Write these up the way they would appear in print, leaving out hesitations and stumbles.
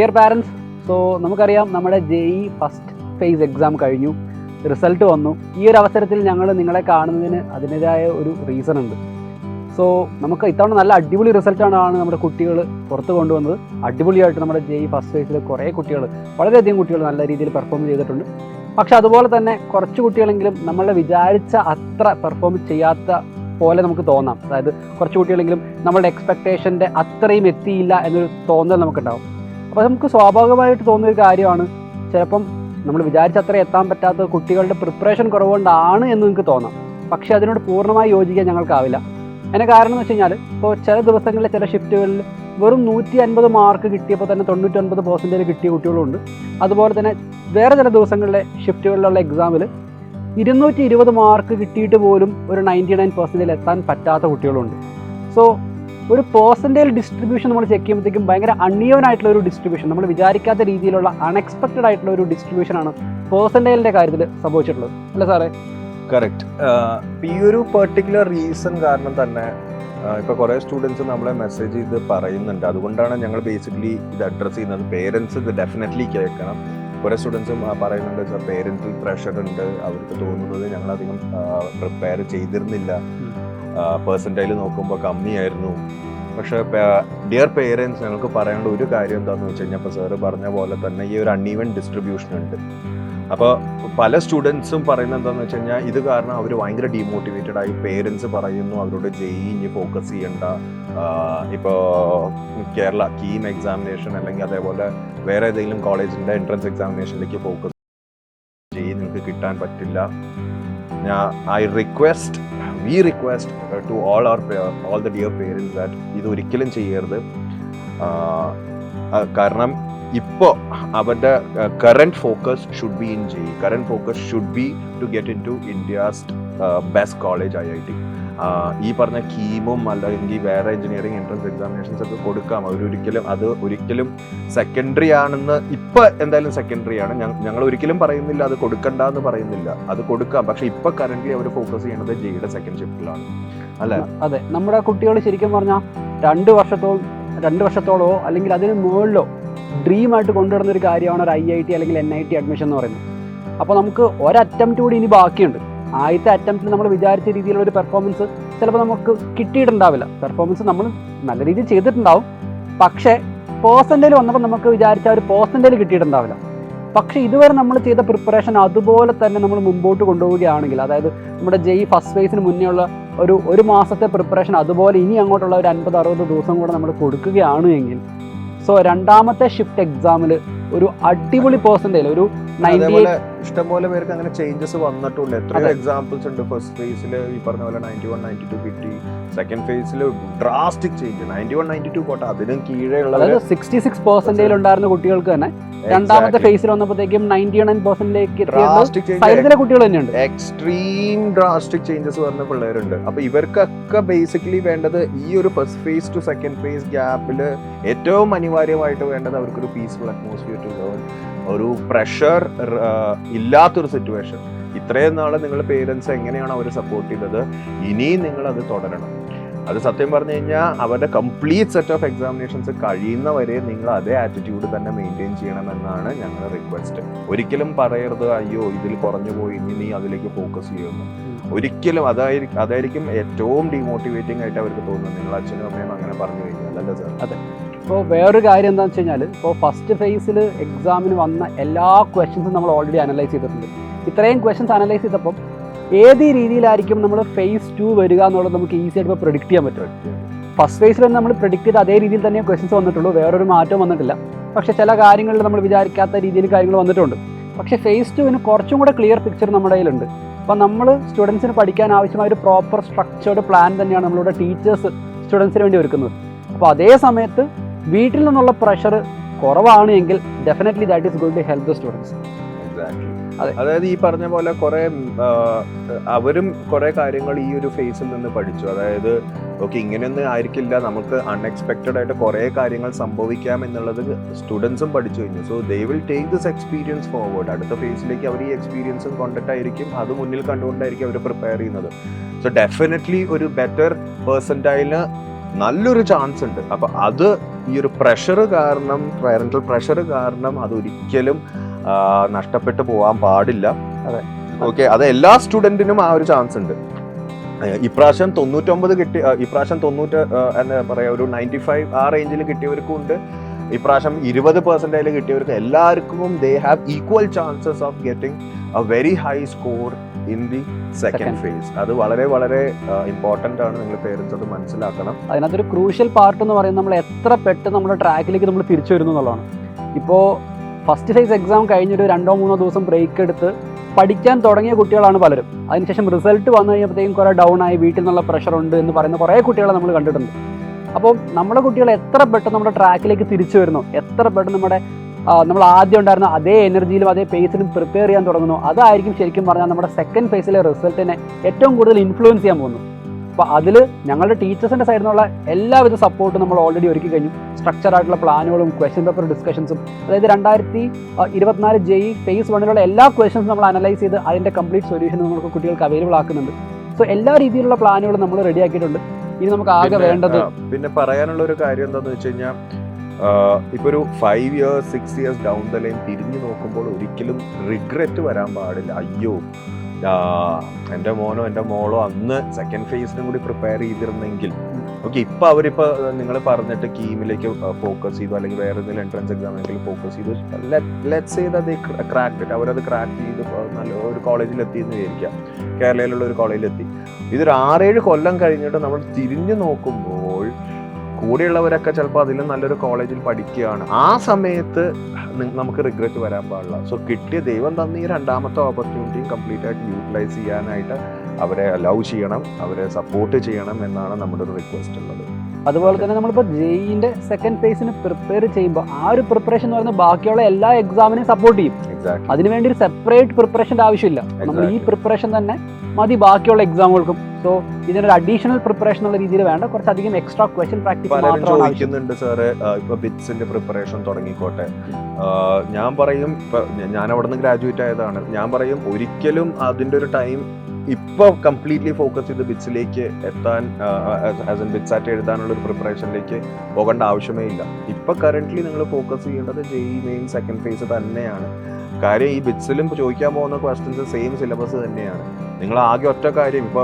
Dear parents, so നമുക്കറിയാം നമ്മുടെ JEE first phase exam കഴിഞ്ഞു, റിസൾട്ട് വന്നു. ഈ ഒരു അവസരത്തിൽ ഞങ്ങൾ നിങ്ങളെ കാണുന്നതിന് അതിൻ്റെതായ ഒരു റീസൺ ഉണ്ട്. സോ നമുക്ക് ഇത്തവണ നല്ല അടിപൊളി റിസൾട്ടാണ് നമ്മുടെ കുട്ടികൾ പുറത്ത് കൊണ്ടുവന്നത്. അടിപൊളിയായിട്ട് നമ്മുടെ JEE ഫസ്റ്റ് ഫേസിൽ കുറേ കുട്ടികൾ, വളരെയധികം കുട്ടികൾ നല്ല രീതിയിൽ പെർഫോം ചെയ്തിട്ടുണ്ട്. പക്ഷെ അതുപോലെ തന്നെ കുറച്ച് കുട്ടികളെങ്കിലും നമ്മളെ വിചാരിച്ച അത്ര പെർഫോം ചെയ്യാത്ത പോലെ നമുക്ക് തോന്നാം. അതായത് കുറച്ച് കുട്ടികളെങ്കിലും നമ്മളുടെ എക്സ്പെക്റ്റേഷൻ്റെ അത്രയും എത്തിയില്ല എന്നൊരു തോന്നൽ നമുക്കുണ്ടാവും. അപ്പോൾ നമുക്ക് സ്വാഭാവികമായിട്ട് തോന്നുന്നൊരു കാര്യമാണ്, ചിലപ്പം നമ്മൾ വിചാരിച്ച അത്ര എത്താൻ പറ്റാത്ത കുട്ടികളുടെ പ്രിപ്പറേഷൻ കുറവുകൊണ്ടാണ് എന്ന് നിങ്ങൾക്ക് തോന്നാം. പക്ഷേ അതിനോട് പൂർണ്ണമായി യോജിക്കാൻ ഞങ്ങൾക്കാവില്ല. അതിന് കാരണം എന്ന് വെച്ച് കഴിഞ്ഞാൽ, ഇപ്പോൾ ചില ദിവസങ്ങളിലെ ചില ഷിഫ്റ്റുകളിൽ വെറും 150 മാർക്ക് കിട്ടിയപ്പോൾ തന്നെ 99% കിട്ടിയ കുട്ടികളുണ്ട്. അതുപോലെ തന്നെ വേറെ ചില ദിവസങ്ങളിലെ ഷിഫ്റ്റുകളിലുള്ള എക്സാമിൽ 220 മാർക്ക് കിട്ടിയിട്ട് പോലും ഒരു 99% എത്താൻ പറ്റാത്ത കുട്ടികളുണ്ട്. സോ ഒരു പേഴ്സൻറ്റേജ് ഡിസ്ട്രിബ്യൂഷൻ നമ്മൾ ചെക്ക് ചെയ്യുമ്പോഴത്തേക്കും ഭയങ്കര അൺഈവൻ ആയിട്ടുള്ള ഒരു ഡിസ്ട്രിബ്യൂഷൻ, നമ്മൾ വിചാരിക്കാത്ത രീതിയിലുള്ള അൺഎക്സ്പെക്റ്റഡ് ആയിട്ടുള്ള ഒരു ഡിസ്ട്രിബ്യൂഷനാണ് പേഴ്സൻറ്റേജിൻ്റെ കാര്യത്തിൽ സംഭവിച്ചിട്ടുള്ളത്, അല്ലേ സാറേ? കറക്റ്റ്. ഈ ഒരു പെർട്ടിക്കുലർ റീസൺ കാരണം തന്നെ ഇപ്പോൾ കുറേ സ്റ്റുഡൻസ് നമ്മളെ മെസ്സേജ് ചെയ്ത് പറയുന്നുണ്ട്. അതുകൊണ്ടാണ് ഞങ്ങൾ ബേസിക്കലി ഇത് അഡ്രസ്സ് ചെയ്യുന്നത്. പേരൻസ് ഇത് ഡെഫിനറ്റ്ലി കേൾക്കണം. കുറേ സ്റ്റുഡൻസും പറയുന്നുണ്ട്, സാർ പേരൻറ്റൽ പ്രഷർ ഉണ്ട്, അവർക്ക് തോന്നുന്നത് ഞങ്ങളധികം പ്രിപ്പയർ ചെയ്തിരുന്നില്ല, പെർസെൻറ്റേജ് നോക്കുമ്പോൾ കമ്മിയായിരുന്നു. പക്ഷേ ഡിയർ പേരൻസ്, ഞങ്ങൾക്ക് പറയാനുള്ള ഒരു കാര്യം എന്താണെന്ന് വെച്ച് കഴിഞ്ഞാൽ, ഇപ്പോൾ സാറ് പറഞ്ഞ പോലെ തന്നെ ഈ ഒരു അൺഈവൻ ഡിസ്ട്രിബ്യൂഷൻ ഉണ്ട്. അപ്പോൾ പല സ്റ്റുഡൻസും പറയുന്നത് എന്താണെന്ന് വെച്ച് കഴിഞ്ഞാൽ, ഇത് കാരണം അവർ ഭയങ്കര ഡീമോട്ടിവേറ്റഡ് ആയി. പേരൻസ് പറയുന്നു അവരോട് JEE ഫോക്കസ് ചെയ്യണ്ട, ഇപ്പോൾ കേരള കീം എക്സാമിനേഷൻ അല്ലെങ്കിൽ അതേപോലെ വേറെ ഏതെങ്കിലും കോളേജിൻ്റെ എൻട്രൻസ് എക്സാമിനേഷനിലേക്ക് ഫോക്കസ് JEE നിങ്ങൾക്ക് കിട്ടാൻ പറ്റില്ല. we request to all the dear parents that ഇത് ഒരിക്കലും ചെയ്യരുത്. കാരണം ഇപ്പോൾ അവരുടെ current focus should be in JEE. Current focus should be to get into India's best college IIT. ഈ പറഞ്ഞ കീമും അല്ലെങ്കിൽ വേറെ എഞ്ചിനീയറിംഗ് എൻട്രൻസ് എക്സാമിനേഷൻസ് ഒക്കെ കൊടുക്കാം. അത് ഒരിക്കലും സെക്കൻഡറി ആണെന്ന്, ഇപ്പം എന്തായാലും സെക്കൻഡറി ആണ്. ഞങ്ങൾ ഒരിക്കലും പറയുന്നില്ല അത് കൊടുക്കണ്ട എന്ന് പറയുന്നില്ല, അത് കൊടുക്കാം. പക്ഷെ ഇപ്പം കറന്റ്ലി അവർ ഫോക്കസ് ചെയ്യുന്നത് JEEയുടെ സെക്കൻഡ് ഷിഫ്റ്റിലാണ്, അല്ലേ? അതെ, നമ്മുടെ കുട്ടികൾ ശരിക്കും പറഞ്ഞാൽ 2 വർഷത്തോളോ അല്ലെങ്കിൽ അതിന് മുകളിലോ ഡ്രീമായിട്ട് കൊണ്ടുവരുന്ന ഒരു കാര്യമാണ് ഒരു IIT അല്ലെങ്കിൽ NIT അഡ്മിഷൻ എന്ന് പറയുന്നത്. അപ്പോൾ നമുക്ക് ഒരറ്റംപ്റ്റ് കൂടി ഇനി ബാക്കിയുണ്ട്. ആദ്യത്തെ അറ്റംപ്റ്റിൽ നമ്മൾ വിചാരിച്ച രീതിയിലുള്ള ഒരു പെർഫോമൻസ് ചിലപ്പോൾ നമുക്ക് കിട്ടിയിട്ടുണ്ടാവില്ല. പെർഫോമൻസ് നമ്മൾ നല്ല രീതിയിൽ ചെയ്തിട്ടുണ്ടാവും, പക്ഷേ പേഴ്സൻറ്റേജ് വന്നപ്പോൾ നമുക്ക് വിചാരിച്ച ഒരു പേഴ്സൻറ്റേജ് കിട്ടിയിട്ടുണ്ടാവില്ല. പക്ഷേ ഇതുവരെ നമ്മൾ ചെയ്ത പ്രിപ്പറേഷൻ അതുപോലെ തന്നെ നമ്മൾ മുമ്പോട്ട് കൊണ്ടുപോവുകയാണെങ്കിൽ, അതായത് നമ്മുടെ JEE ഫസ്റ്റ് ഫേസിന് മുന്നേ ഉള്ള ഒരു മാസത്തെ പ്രിപ്പറേഷൻ അതുപോലെ ഇനി അങ്ങോട്ടുള്ള ഒരു 50-60 ദിവസം കൂടെ നമ്മൾ കൊടുക്കുകയാണ് എങ്കിൽ, സോ രണ്ടാമത്തെ ഷിഫ്റ്റ് എക്സാമിൽ ഒരു അടിപൊളി പേഴ്സൻറ്റേജ്, ഒരു 98. ഇഷ്ടംപോലെ പേർക്ക് അങ്ങനെ ചേഞ്ചസ് വന്നിട്ടുണ്ട്. എത്രയോ എക്സാമ്പിൾസ് ഉണ്ട്. ഫസ്റ്റ് ഫേസിൽ ഈ പറഞ്ഞ പോലെ 91-92 കിട്ടി. സെക്കൻഡ് ഫേസിൽ ഡ്രാസ്റ്റിക് ചേഞ്ച് 91-92 പോട്ടെ, അതിനും കീഴെയുള്ള 66% ഉണ്ടായിരുന്ന കുട്ടികൾക്ക് തന്നെ രണ്ടാമത്തെ ഫേസിൽ വന്നപ്പോഴത്തേക്കും 99% കുട്ടികൾ തന്നെയുണ്ട്. എക്സ്ട്രീം ഡ്രാസ്റ്റിക് ചേഞ്ചസ് വന്ന പിള്ളേരുണ്ട്. അപ്പൊ ഇവർക്കൊക്കെ ബേസിക്കലി വേണ്ടത് ഈ ഒരു first phase to second phase ഗ്യാപ്പിൽ ഏറ്റവും അനിവാര്യമായിട്ട് വേണ്ടത് അവർക്കൊരു പീസ്ഫുൾ അറ്റ്മോസ്ഫിയർ ടു ലേൺ, ഒരു പ്രഷർ ഇല്ലാത്തൊരു സിറ്റുവേഷൻ. ഇത്രയും നാളെ നിങ്ങൾ പേരൻസ് എങ്ങനെയാണ് അവർ സപ്പോർട്ട് ചെയ്തത്, ഇനിയും നിങ്ങൾ അത് തുടരണം. അത് സത്യം പറഞ്ഞു കഴിഞ്ഞാൽ അവരുടെ കംപ്ലീറ്റ് സെറ്റ് ഓഫ് എക്സാമിനേഷൻസ് കഴിയുന്നവരെ നിങ്ങൾ അതേ ആറ്റിറ്റ്യൂഡ് തന്നെ മെയിൻറ്റെയിൻ ചെയ്യണമെന്നാണ് ഞങ്ങളുടെ റിക്വസ്റ്റ്. ഒരിക്കലും പറയരുത് അയ്യോ ഇതിൽ കുറഞ്ഞു പോയി ഇനി നീ അതിലേക്ക് ഫോക്കസ് ചെയ്യുന്നു. ഒരിക്കലും അതായിരിക്കും ഏറ്റവും ഡീമോട്ടിവേറ്റിംഗ് ആയിട്ട് അവർക്ക് തോന്നുന്നത്. നിങ്ങൾ അച്ഛനും അമ്മയും അങ്ങനെ പറഞ്ഞു കഴിഞ്ഞാൽ, അല്ലേ സാർ? അതെ. ഇപ്പോൾ വേറൊരു കാര്യം എന്താണെന്ന് വെച്ച് കഴിഞ്ഞാൽ, ഇപ്പോൾ ഫസ്റ്റ് ഫേസിൽ എക്സാമിന് വന്ന എല്ലാ ക്വസ്റ്റ്യൻസും നമ്മൾ ഓൾറെഡി അനലൈസ് ചെയ്തിട്ടുണ്ട്. ഇത്രയും ക്വസ്റ്റ്യൻസ് അനലൈസ് ചെയ്തപ്പം ഏത് രീതിയിലായിരിക്കും നമ്മൾ ഫേസ് 2 വരിക എന്നുള്ളത് നമുക്ക് ഈസി ആയിട്ട് ഇപ്പോൾ പ്രെഡിക്റ്റ് ചെയ്യാൻ പറ്റും. ഫസ്റ്റ് ഫേസിൽ നമ്മൾ പ്രെഡിക്റ്റ് ചെയ്ത് അതേ രീതിയിൽ തന്നെ ക്വസ്റ്റ്യൻസ് വന്നിട്ടുള്ളൂ, വേറൊരു മാറ്റവും വന്നിട്ടില്ല. പക്ഷേ ചില കാര്യങ്ങളിൽ നമ്മൾ വിചാരിക്കാത്ത രീതിയിൽ കാര്യങ്ങൾ വന്നിട്ടുണ്ട്. പക്ഷേ ഫേസ് 2 കുറച്ചും കൂടെ ക്ലിയർ പിക്ചർ നമ്മുടെ കയ്യിലുണ്ട്. അപ്പോൾ നമ്മൾ സ്റ്റുഡൻസിന് പഠിക്കാൻ ആവശ്യമായ ഒരു പ്രോപ്പർ സ്ട്രക്ചേർഡ് പ്ലാൻ തന്നെയാണ് നമ്മളുടെ ടീച്ചേഴ്സ് സ്റ്റുഡൻസിന് വേണ്ടി ഒരുക്കുന്നത്. അപ്പോൾ അതേ സമയത്ത് വീട്ടിൽ നിന്നുള്ള പ്രഷർ കുറവാണ് എങ്കിൽ definitely that is going to help the students. അതായത് ഈ പറഞ്ഞ പോലെ അവരും കുറെ കാര്യങ്ങൾ ഈ ഒരു ഫേസിൽ നിന്ന് പഠിച്ചു. അതായത് ഓക്കെ, ഇങ്ങനെയൊന്നും ആയിരിക്കില്ല, നമുക്ക് അൺഎക്സ്പെക്റ്റഡ് ആയിട്ട് കുറെ കാര്യങ്ങൾ സംഭവിക്കാം എന്നുള്ളത് സ്റ്റുഡൻസും പഠിച്ചു കഴിഞ്ഞു. So they will take this experience forward. അടുത്ത ഫേസിലേക്ക് അവർ ഈ എക്സ്പീരിയൻസും കൊണ്ടിട്ടായിരിക്കും, അത് മുന്നിൽ കണ്ടുകൊണ്ടായിരിക്കും അവർ പ്രിപ്പയർ ചെയ്യുന്നത്. സോ ഡെഫിനറ്റ്ലി ഒരു ബെറ്റർ പേഴ്സൻറ്റൈലിന് നല്ലൊരു ചാൻസ് ഉണ്ട്. അപ്പൊ അത് ഈ ഒരു പ്രഷർ കാരണം, പാരന്റൽ പ്രഷർ കാരണം അതൊരിക്കലും നഷ്ടപ്പെട്ടു പോകാൻ പാടില്ല. അതെ. ഓക്കെ, അത് എല്ലാ സ്റ്റുഡൻറ്റിനും ആ ഒരു ചാൻസ് ഉണ്ട്. ഇപ്രാവശ്യം 99 കിട്ടി, ഇപ്രാവശ്യം 90 എന്താ പറയുക, ഒരു 95 ആ റേഞ്ചിൽ കിട്ടിയവർക്കും ഉണ്ട്. ഇപ്രാവശ്യം 20% കിട്ടിയവർക്ക് എല്ലാവർക്കും they have equal chances of getting A very high score in the second phase. അത് വളരെ വളരെ ഇമ്പോർട്ടൻ്റ് ആണ്. നിങ്ങൾ പേരൻസ് അത് മനസ്സിലാക്കണം. അതിനകത്തൊരു ക്രൂഷ്യൽ പാർട്ട് എന്ന് പറയുന്നത് നമ്മൾ എത്ര പെട്ടെന്ന് നമ്മുടെ ട്രാക്കിലേക്ക് നമ്മൾ തിരിച്ചു വരുന്നു എന്നുള്ളതാണ്. ഇപ്പോൾ ഫസ്റ്റ് ഫേസ് എക്സാം കഴിഞ്ഞൊരു 2-3 ദിവസം ബ്രേക്ക് എടുത്ത് പഠിക്കാൻ തുടങ്ങിയ കുട്ടികളാണ് പലരും. അതിനുശേഷം റിസൾട്ട് വന്നു കഴിഞ്ഞപ്പോഴത്തേക്കും കുറേ ഡൗൺ ആയി, വീട്ടിൽ നിന്നുള്ള പ്രഷർ ഉണ്ട് എന്ന് പറയുന്ന കുറേ കുട്ടികളെ നമ്മൾ കണ്ടിട്ടുണ്ട്. അപ്പോൾ നമ്മുടെ കുട്ടികൾ എത്ര പെട്ടെന്ന് നമ്മുടെ ട്രാക്കിലേക്ക് തിരിച്ചു വരുന്നു, എത്ര പെട്ടെന്ന് നമ്മൾ ആദ്യം ഉണ്ടായിരുന്ന അതേ എനർജിയിലും അതേ പേസിലും പ്രിപ്പയർ ചെയ്യാൻ തുടങ്ങുന്നു, അതായിരിക്കും ശരിക്കും പറഞ്ഞാൽ നമ്മുടെ സെക്കൻഡ് ഫേസിലെ റിസൾട്ടിനെ ഏറ്റവും കൂടുതൽ ഇൻഫ്ലുവൻസ് ചെയ്യാൻ പോകുന്നു. അപ്പോൾ അതിൽ ഞങ്ങളുടെ ടീച്ചേഴ്സിൻ്റെ സൈഡിൽ നിന്നുള്ള എല്ലാവിധ സപ്പോർട്ടും നമ്മൾ ഓൾറെഡി ഒരുക്കി കഴിഞ്ഞു. സ്ട്രക്ചർ ആയിട്ടുള്ള പ്ലാനുകളും ക്വസ്റ്റ്യൻ പേപ്പർ ഡിസ്കഷൻസും, അതായത് 2024 JEE ഫേസ് 1 എല്ലാ ക്വസ്റ്റ്യൻസും നമ്മൾ അനലൈസ് ചെയ്ത് അതിൻ്റെ കംപ്ലീറ്റ് സൊല്യൂഷൻ നമുക്ക് കുട്ടികൾക്ക് അവൈലബിൾ ആക്കുന്നുണ്ട്. സോ എല്ലാ രീതിയിലുള്ള പ്ലാനുകളും നമ്മൾ റെഡി ആക്കിയിട്ടുണ്ട്. ഇനി നമുക്ക് ആകെ വേണ്ടത്, പിന്നെ പറയാനുള്ള ഒരു കാര്യം എന്താണെന്ന് വെച്ച് കഴിഞ്ഞാൽ, ഇപ്പൊ ഒരു 5 years 6 years down the line തിരിഞ്ഞു നോക്കുമ്പോൾ ഒരിക്കലും റിഗ്രറ്റ് വരാൻ പാടില്ല. അയ്യോ, എൻ്റെ മോനോ എൻ്റെ മോളോ അന്ന് സെക്കൻഡ് ഫേസിനും കൂടി പ്രിപ്പയർ ചെയ്തിരുന്നെങ്കിൽ. ഓക്കെ, ഇപ്പൊ അവരിപ്പോ നിങ്ങൾ പറഞ്ഞിട്ട് കീമിലേക്ക് ഫോക്കസ് ചെയ്തു, അല്ലെങ്കിൽ വേറെ എന്തെങ്കിലും എൻട്രൻസ് എക്സാമിനെങ്കിലും ഫോക്കസ് ചെയ്തു, let's say that they cracked it. അവരത് ക്രാക്ക് ചെയ്ത് നല്ല ഒരു കോളേജിൽ എത്തി എന്ന് വിചാരിക്കാം, കേരളയിലുള്ള ഒരു കോളേജിലെത്തി. ഇതൊരു 6-7 കൊല്ലം കഴിഞ്ഞിട്ട് നമ്മൾ തിരിഞ്ഞു നോക്കുമ്പോൾ കൂടെയുള്ളവരൊക്കെ ചിലപ്പോൾ അതിലും നല്ലൊരു കോളേജിൽ പഠിക്കുകയാണ്. ആ സമയത്ത് നമുക്ക് റിഗ്രറ്റ് വരാൻ പാടില്ല. സോ കിട്ടിയ ദൈവം തന്ന ഈ 2ാമത്തെ ഓപ്പർച്യൂണിറ്റിയും കംപ്ലീറ്റ് ആയിട്ട് യൂട്ടിലൈസ് ചെയ്യാനായിട്ട് അവരെ അലൗ ചെയ്യണം, അവരെ സപ്പോർട്ട് ചെയ്യണം എന്നാണ് നമ്മുടെ ഒരു റിക്വസ്റ്റ് ഉള്ളത്. അതുപോലെ തന്നെ നമ്മളിപ്പോൾ JEEന്റെ സെക്കൻഡ് ഫേസിന് പ്രിപ്പയർ ചെയ്യുമ്പോൾ ആ ഒരു പ്രിപ്പറേഷൻ എന്ന് പറയുന്നത് ബാക്കിയുള്ള എല്ലാ എക്സാമിനെയും സപ്പോർട്ട് ചെയ്യും. അതിനുവേണ്ടി ഒരു സെപ്പറേറ്റ് പ്രിപ്പറേഷൻ്റെ ആവശ്യമില്ല. നമ്മൾ ഈ പ്രിപ്പറേഷൻ തന്നെ മതി ബാക്കിയുള്ള എക്സാമുകൾക്കും. സോ ഇതിനൊരു അഡീഷണൽ പ്രിപ്പറേഷൻ ഉള്ള രീതിയിൽ വേണ്ട, കുറച്ചധികം എക്സ്ട്രാ ക്വസ്റ്റ്യൻ പ്രാക്ടീസ് മാത്രമാണ് ചോദിക്കുന്നുണ്ട്. സാറ് ഇപ്പൊ ബിറ്റ്സിന്റെ പ്രിപ്പറേഷൻ തുടങ്ങിക്കോട്ടെ. ഞാൻ പറയും, ഇപ്പൊ ഞാൻ അവിടെ നിന്ന് ഗ്രാജുവേറ്റ് ആയതാണ്, ഞാൻ പറയും ഒരിക്കലും അതിന്റെ ഒരു ടൈം ഇപ്പൊ കംപ്ലീറ്റ്ലി ഫോക്കസ് ചെയ്ത് ബിറ്റ്സിലേക്ക് എത്താൻ, ആസ് എൻ ബിറ്റ്സാറ്റ് എഴുതാനുള്ള ഒരു പ്രിപ്പറേഷനിലേക്ക് പോകേണ്ട ആവശ്യമേ ഇല്ല. ഇപ്പൊ കറന്റ്ലി നിങ്ങൾ ഫോക്കസ് ചെയ്യേണ്ടത് JEE മെയിൻ സെക്കൻഡ് ഫേസ് തന്നെയാണ്. കാര്യം ഈ ബിറ്റ്സിലും ചോദിക്കാൻ പോകുന്ന ക്വസ്റ്റ്യൻസ് സെയിം സിലബസ് തന്നെയാണ്. നിങ്ങൾ ആകെ ഒറ്റ കാര്യം ഇപ്പൊ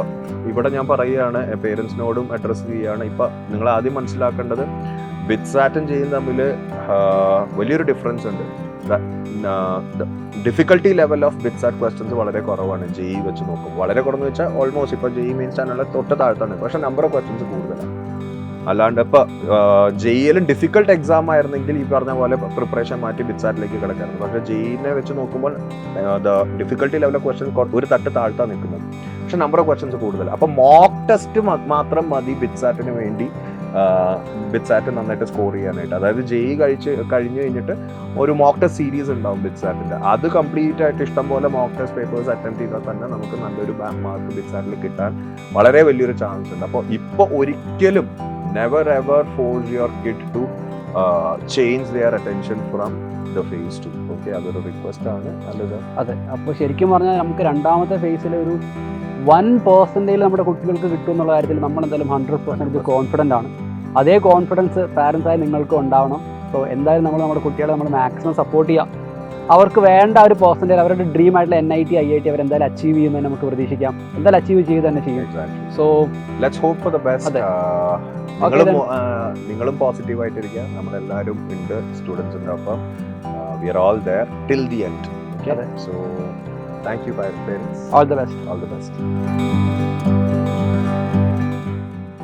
ഇവിടെ ഞാൻ പറയുകയാണ്, പേരൻസിനോടും അഡ്രസ് ചെയ്യുകയാണ്. ഇപ്പൊ നിങ്ങൾ ആദ്യം മനസ്സിലാക്കേണ്ടത് ബിറ്റ്സാറ്റും JEE തമ്മിൽ വലിയൊരു ഡിഫറൻസ് ഉണ്ട്. Difficulty level of BITSAT questions വളരെ കുറവാണ് JEE വെച്ച് നോക്കും. വളരെ കുറവെന്ന് വെച്ചാൽ ഓൾമോസ്റ്റ് ഇപ്പൊ JEE മെയിൻ സ്റ്റാൻഡേർഡിലെ തൊട്ട് താഴ്ത്താണ്, പക്ഷെ നമ്പർ ഓഫ് ക്വസ്റ്റ്യൻസ് കൂടുതലാണ്. അല്ലാണ്ട് ഇപ്പൊ JEEലും ഡിഫിക്കൽട്ട് എക്സാം ആയിരുന്നെങ്കിൽ ഈ പറഞ്ഞ പോലെ പ്രിപ്പറേഷൻ മാറ്റി ബിറ്റ്സാറ്റിലേക്ക് കിടക്കാറുണ്ട്. പക്ഷെ JEEനെ വെച്ച് നോക്കുമ്പോൾ ഡിഫിക്കൽട്ടി ലെവൽ ഓഫ് ക്വസ്റ്റ്യൻ ഒരു തട്ട് താഴ്ത്താണ് നിൽക്കുന്നത്, പക്ഷെ നമ്പർ ഓഫ് ക്വസ്റ്റ്യൻസ് കൂടുതൽ. അപ്പൊ മോക്ക് ടെസ്റ്റ് മാത്രം മതി ബിറ്റ്സാറ്റിന് വേണ്ടി, ബിറ്റ്സാറ്റ് നന്നായിട്ട് സ്കോർ ചെയ്യാനായിട്ട്. അതായത് JEE കഴിഞ്ഞു കഴിഞ്ഞിട്ട് ഒരു മോക്ക് ടെസ്റ്റ് സീരീസ് ഉണ്ടാവും ബിറ്റ്സാറ്റിന്റെ. അത് കംപ്ലീറ്റ് ആയിട്ട് ഇഷ്ടംപോലെ മോക്ക് ടെസ്റ്റ് പേപ്പേഴ്സ് അറ്റൻഡ് ചെയ്താൽ തന്നെ നമുക്ക് നല്ലൊരു മാർക്ക് ബിറ്റ്സാറ്റിൽ കിട്ടാൻ വളരെ വലിയൊരു ചാൻസ് ഉണ്ട്. അപ്പോൾ ഇപ്പോൾ ഒരിക്കലും never ever force your kid to change their attention from the phase 2. Okay, അതൊരു റിക്വസ്റ്റ് ആണ്. നല്ലത്. അതെ, അപ്പോൾ ശരിക്കും പറഞ്ഞാൽ നമുക്ക് 2ാമത്തെ ഫേസിൽ ഒരു 1% നമ്മുടെ കുട്ടികൾക്ക് കിട്ടും എന്നുള്ള കാര്യത്തിൽ നമ്മൾ എന്തായാലും 100% കോൺഫിഡൻ്റ് ആണ്. അതേ കോൺഫിഡൻസ് പാരൻസായി നിങ്ങൾക്ക് ഉണ്ടാവണം. സോ എന്തായാലും നമ്മുടെ കുട്ടികളെ നമ്മൾ മാക്സിമം സപ്പോർട്ട് ചെയ്യാം. അവർക്ക് വേണ്ട ഒരു പെർസെൻറ്റേജ്, അവരുടെ ഡ്രീം ആയിട്ടുള്ള NIT IIT അവരെന്തായാലും അച്ചീവ് ചെയ്യുന്നതിന് നമുക്ക് പ്രതീക്ഷിക്കാം. എന്തായാലും അച്ചീവ് ചെയ്ത് തന്നെ ചെയ്യും. So let's hope for the best. നിങ്ങളും പോസിറ്റീവ് ആയിട്ടിരിക്കുക. നമ്മളെല്ലാവരും ഉണ്ട് സ്റ്റുഡൻസിൻ്റെ ഒപ്പം. We are all there till the end. Okay, so thank you parents. All the best. All the best.